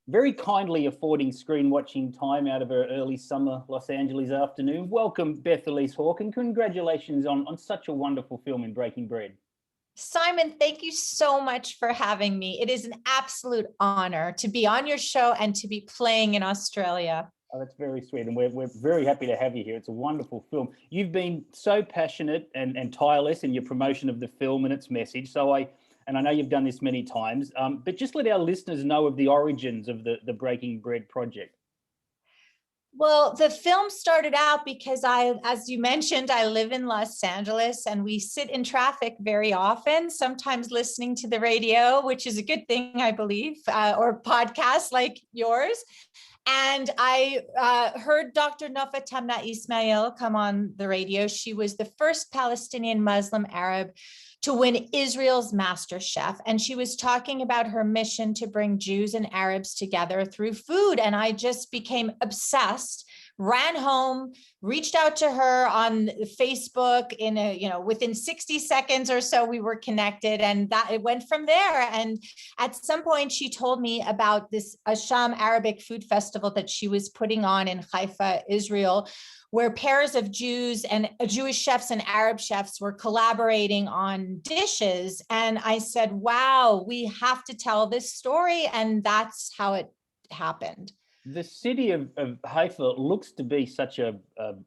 very kindly affording screen watching time out of her early summer Los Angeles afternoon. Welcome, Beth Elise Hawke, and congratulations on such a wonderful film in Breaking Bread. Simon, thank you so much for having me. It is an absolute honor to be on your show and to be playing in Australia. Oh, that's very sweet, and we're very happy to have you here. It's a wonderful film. You've been so passionate and tireless in your promotion of the film and its message. And I know you've done this many times, but just let our listeners know of the origins of the Breaking Bread project. Well, the film started out because as you mentioned, I live in Los Angeles and we sit in traffic very often, sometimes listening to the radio, which is a good thing, I believe, or podcasts like yours. And I heard Dr. Nof Atamna-Ismaeel come on the radio. She was the first Palestinian Muslim Arab to win Israel's MasterChef. And she was talking about her mission to bring Jews and Arabs together through food. And I just became obsessed, ran home, reached out to her on Facebook within 60 seconds or so, we were connected, and that it went from there. And at some point she told me about this A-Sham Arabic Food Festival that she was putting on in Haifa, Israel, where pairs of Jews and Jewish chefs and Arab chefs were collaborating on dishes. And I said, wow, we have to tell this story. And that's how it happened. The city of Haifa looks to be such a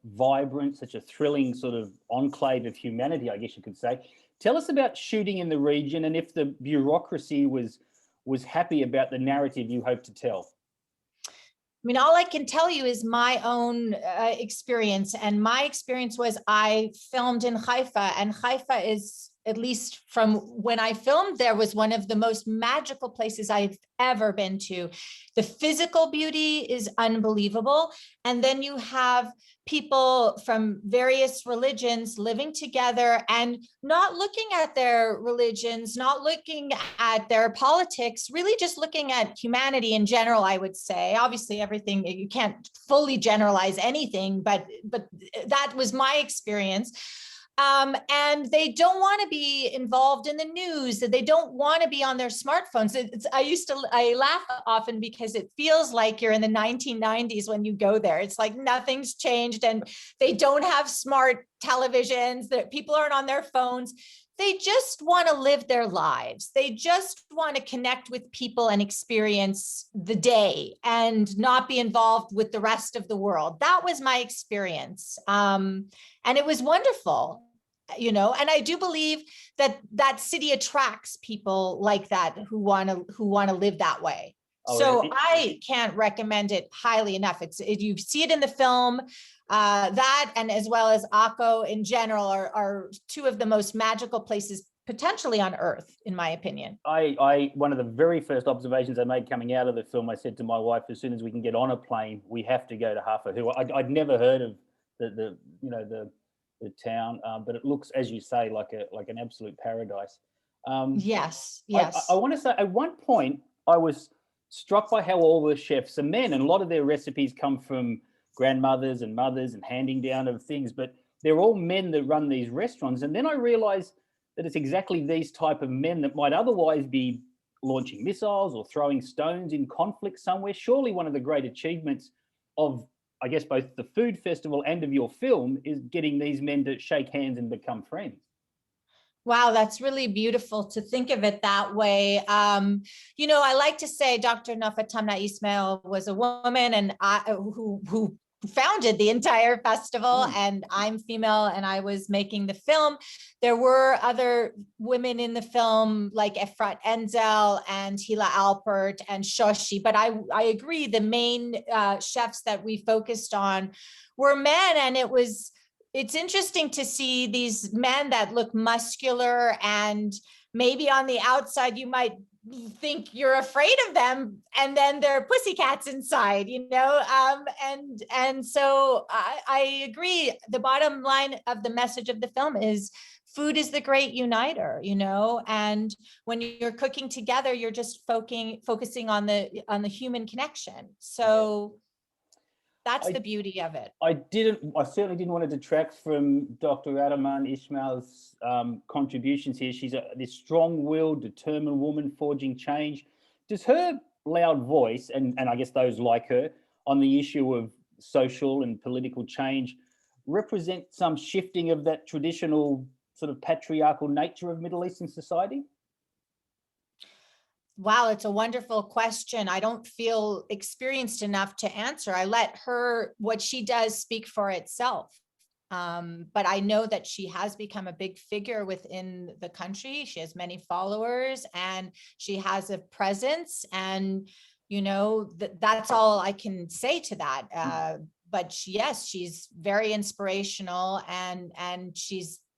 vibrant, such a thrilling sort of enclave of humanity, I guess you could say. Tell us about shooting in the region and if the bureaucracy was happy about the narrative you hope to tell. I mean, all I can tell you is my own experience. And my experience was I filmed in Haifa, and Haifa is, at least from when I filmed there, was one of the most magical places I've ever been to. The physical beauty is unbelievable. And then you have people from various religions living together and not looking at their religions, not looking at their politics, really just looking at humanity in general, I would say. Obviously, everything, you can't fully generalize anything, but that was my experience. And they don't want to be involved in the news. They don't want to be on their smartphones. I laugh often because it feels like you're in the 1990s when you go there. It's like nothing's changed, and they don't have smart televisions, that people aren't on their phones. They just want to live their lives. They just want to connect with people and experience the day and not be involved with the rest of the world. That was my experience. And it was wonderful, and I do believe that city attracts people like that who want to live that way. So I can't recommend it highly enough. You see it in the film. That, and as well as Akko in general, are two of the most magical places potentially on earth, in my opinion. One of the very first observations I made coming out of the film, I said to my wife, as soon as we can get on a plane, we have to go to Haifa. I'd never heard of the town, but it looks, as you say, like an absolute paradise. Yes. I want to say, at one point, I was struck by how all the chefs are men, and a lot of their recipes come from grandmothers and mothers and handing down of things, but they're all men that run these restaurants. And then I realized that it's exactly these type of men that might otherwise be launching missiles or throwing stones in conflict somewhere. Surely one of the great achievements of, I guess, both the food festival and of your film is getting these men to shake hands and become friends. Wow, that's really beautiful to think of it that way. I like to say Dr. Nof Atamna-Ismaeel was a woman, and who founded the entire festival, and I'm female, and I was making the film. There were other women in the film like Efrat Enzel and Hila Alpert and Shoshi, but I agree the main chefs that we focused on were men, and it's interesting to see these men that look muscular, and maybe on the outside you might think you're afraid of them, and then they're pussycats inside, and so I agree. The bottom line of the message of the film is food is the great uniter, and when you're cooking together, you're just focusing on the human connection. So that's the beauty of it. I certainly didn't want to detract from Dr. Atamna-Ismaeel's contributions here. She's this strong-willed, determined woman forging change. Does her loud voice, and I guess those like her, on the issue of social and political change represent some shifting of that traditional sort of patriarchal nature of Middle Eastern society? Wow, it's a wonderful question. I don't feel experienced enough to answer. I let her, what she does, speak for itself. But I know that she has become a big figure within the country. She has many followers and she has a presence. And, you know, that's all I can say to that. But yes, she's very inspirational, and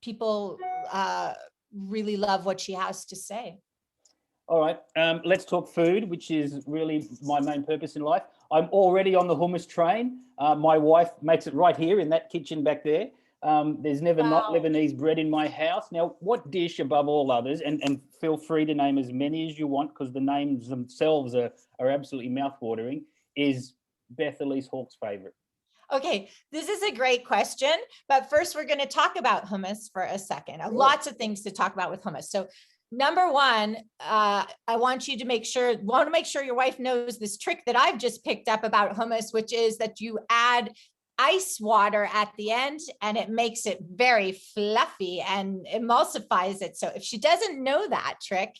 people really love what she has to say. All right, let's talk food, which is really my main purpose in life. I'm already on the hummus train. My wife makes it right here in that kitchen back there. There's never not Lebanese bread in my house. Now, what dish above all others, and feel free to name as many as you want because the names themselves are absolutely mouthwatering, is Beth Elise Hawk's favorite? Okay, this is a great question, but first we're going to talk about hummus for a second. Lots of things to talk about with hummus. So number one, I want to make sure your wife knows this trick that I've just picked up about hummus, which is that you add ice water at the end and it makes it very fluffy and emulsifies it. So if she doesn't know that trick,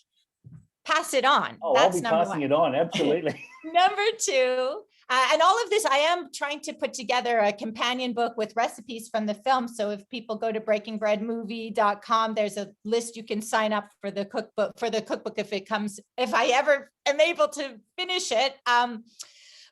pass it on. Oh, That's I'll be number passing one. it on, absolutely. Number two, and all of this, I am trying to put together a companion book with recipes from the film. So if people go to breakingbreadmovie.com, there's a list you can sign up for the cookbook if I ever am able to finish it.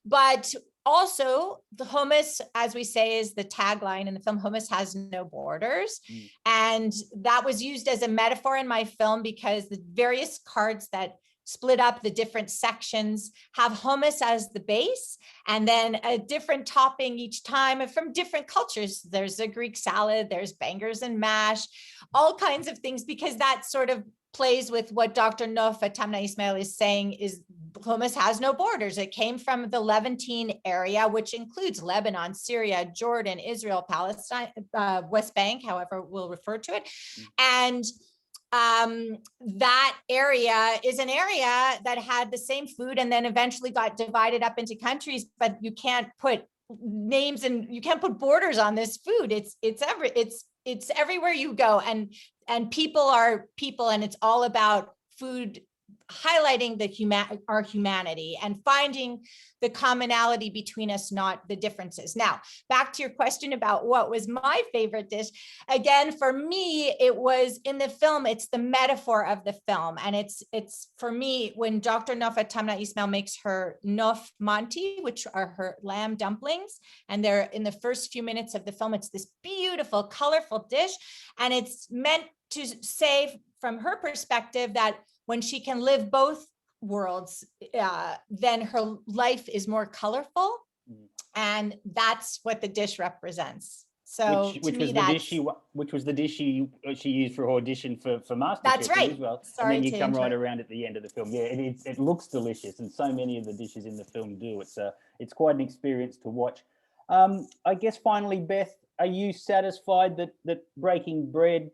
But also the hummus, as we say, is the tagline in the film, hummus has no borders. And that was used as a metaphor in my film because the various cards that split up the different sections have hummus as the base and then a different topping each time and from different cultures. There's a Greek salad, there's bangers and mash, all kinds of things, because that sort of plays with what Dr. Nof Atamna-Ismaeel is saying is hummus has no borders. It came from the Levantine area, which includes Lebanon, Syria, Jordan, Israel, Palestine, West Bank, however we'll refer to it. And that area is an area that had the same food and then eventually got divided up into countries, but you can't put names and you can't put borders on this food. It's everywhere you go, and people are people, and it's all about food highlighting our humanity and finding the commonality between us, not the differences. Now, back to your question about what was my favorite dish. Again, for me, it was in the film, it's the metaphor of the film. And it's for me, when Dr. Nof Atamna-Ismaeel makes her nof manti, which are her lamb dumplings, and they're in the first few minutes of the film, it's this beautiful, colorful dish. And it's meant to say from her perspective that when she can live both worlds, then her life is more colorful. And that's what the dish represents. So which was the dish she used for her audition for MasterChef. That's right. As well. Sorry, and then you come right around at the end of the film. Yeah, it looks delicious, and so many of the dishes in the film do. It's quite an experience to watch. I guess finally, Beth, are you satisfied that Breaking Bread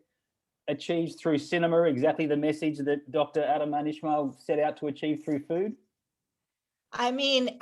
achieves through cinema exactly the message that Dr. Atamna-Ismaeel set out to achieve through food? I mean,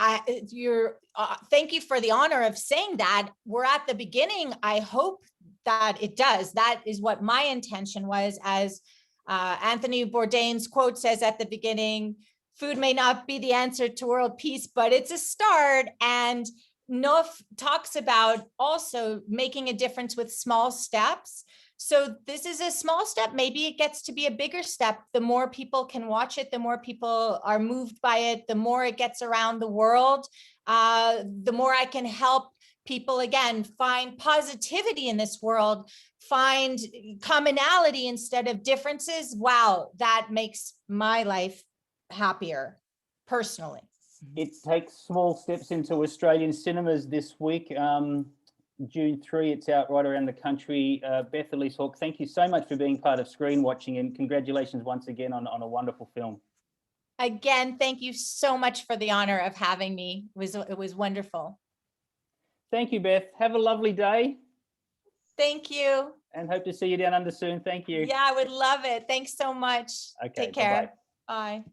thank you for the honor of saying that. We're at the beginning. I hope that it does. That is what my intention was. As Anthony Bourdain's quote says at the beginning, food may not be the answer to world peace, but it's a start. And Nof talks about also making a difference with small steps. So this is a small step. Maybe it gets to be a bigger step. The more people can watch it, the more people are moved by it, the more it gets around the world, the more I can help people, again, find positivity in this world, find commonality instead of differences. Wow, that makes my life happier personally. It takes small steps into Australian cinemas this week. June 3, it's out right around the country. Beth Elise Hawk, thank you so much for being part of Screen Watching, and congratulations once again on a wonderful film. Again, thank you so much for the honor of having me. It was wonderful. Thank you, Beth. Have a lovely day. Thank you. And hope to see you down under soon. Thank you. Yeah, I would love it. Thanks so much. Okay, take care. bye-bye. Bye.